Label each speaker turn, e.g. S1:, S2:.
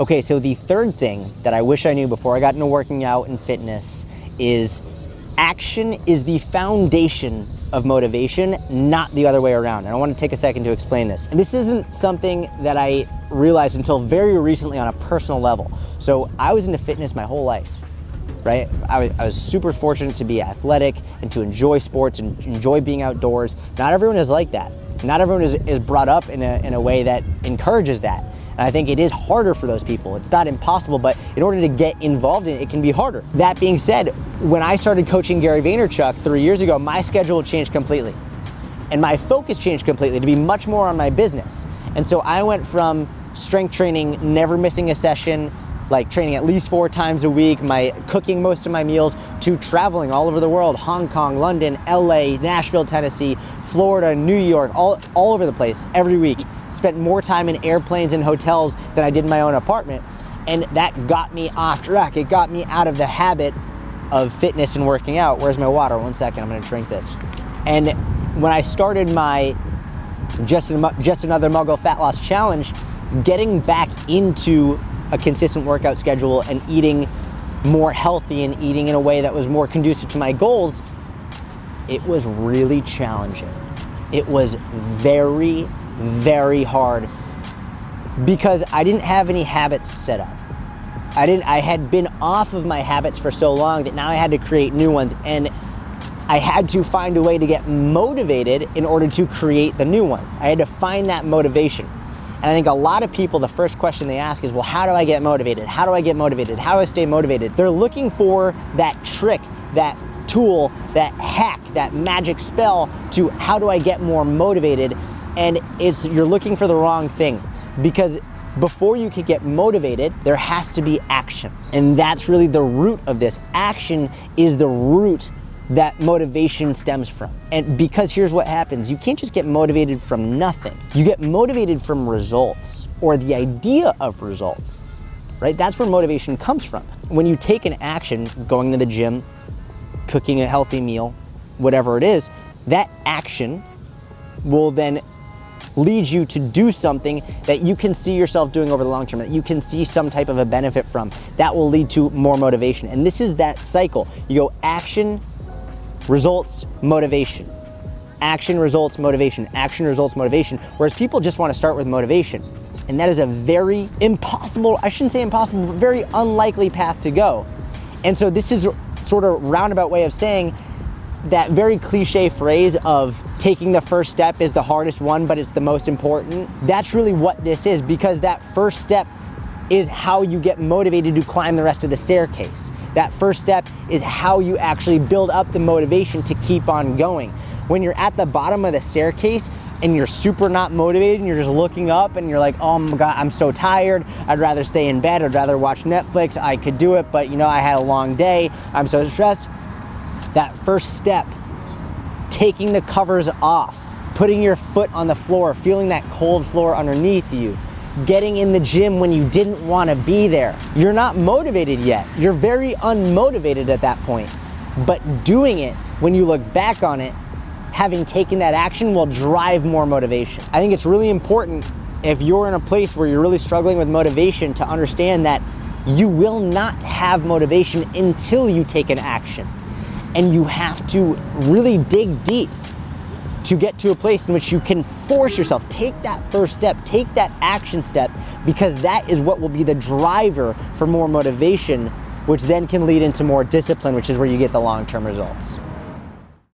S1: Okay, so the third thing that I wish I knew before I got into working out and fitness is action is the foundation of motivation, not the other way around. And I want to take a second to explain this. And this isn't something that I realized until very recently on a personal level. So I was into fitness my whole life, right? I was super fortunate to be athletic and to enjoy sports and enjoy being outdoors. Not everyone is like that. Not everyone is brought up in a way that encourages that. And I think it is harder for those people. It's not impossible, but in order to get involved in it, it can be harder. That being said, when I started coaching Gary Vaynerchuk 3 years ago, my schedule changed completely. And my focus changed completely to be much more on my business. And so I went from strength training, never missing a session, like training at least 4 times a week, cooking most of my meals, to traveling all over the world, Hong Kong, London, LA, Nashville, Tennessee, Florida, New York, all over the place every week. Spent more time in airplanes and hotels than I did in my own apartment. And that got me off track. It got me out of the habit of fitness and working out. Where's my water? 1 second, I'm gonna drink this. And when I started my Just Another Muggle Fat Loss Challenge, getting back into a consistent workout schedule and eating more healthy and eating in a way that was more conducive to my goals, it was really challenging. It was very, very hard because I didn't have any habits set up. I had been off of my habits for so long that now I had to create new ones, and I had to find a way to get motivated in order to create the new ones. I had to find that motivation. And I think a lot of people, the first question they ask is, well, how do I get motivated? How do I get motivated? How do I stay motivated? They're looking for that trick, that tool, that hack, that magic spell to how do I get more motivated? And you're looking for the wrong thing, because before you can get motivated, there has to be action. And that's really the root of this. Action is the root that motivation stems from. And because here's what happens, you can't just get motivated from nothing. You get motivated from results, or the idea of results, right? That's where motivation comes from. When you take an action, going to the gym, cooking a healthy meal, whatever it is, that action will then lead you to do something that you can see yourself doing over the long term, that you can see some type of a benefit from. That will lead to more motivation. And this is that cycle. You go action, results, motivation. Action, results, motivation. Action, results, motivation. Whereas people just want to start with motivation. And that is a very impossible, I shouldn't say impossible, but very unlikely path to go. And so this is sort of roundabout way of saying that very cliche phrase of taking the first step is the hardest one, but it's the most important. That's really what this is, because that first step is how you get motivated to climb the rest of the staircase. That first step is how you actually build up the motivation to keep on going. When you're at the bottom of the staircase and you're super not motivated and you're just looking up and you're like, oh my God, I'm so tired. I'd rather stay in bed. I'd rather watch Netflix. I could do it, but I had a long day. I'm so stressed. That first step, taking the covers off, putting your foot on the floor, feeling that cold floor underneath you, getting in the gym when you didn't want to be there. You're not motivated yet. You're very unmotivated at that point. But doing it, when you look back on it, having taken that action will drive more motivation. I think it's really important, if you're in a place where you're really struggling with motivation, to understand that you will not have motivation until you take an action. And you have to really dig deep to get to a place in which you can force yourself, take that first step, take that action step, because that is what will be the driver for more motivation, which then can lead into more discipline, which is where you get the long-term results.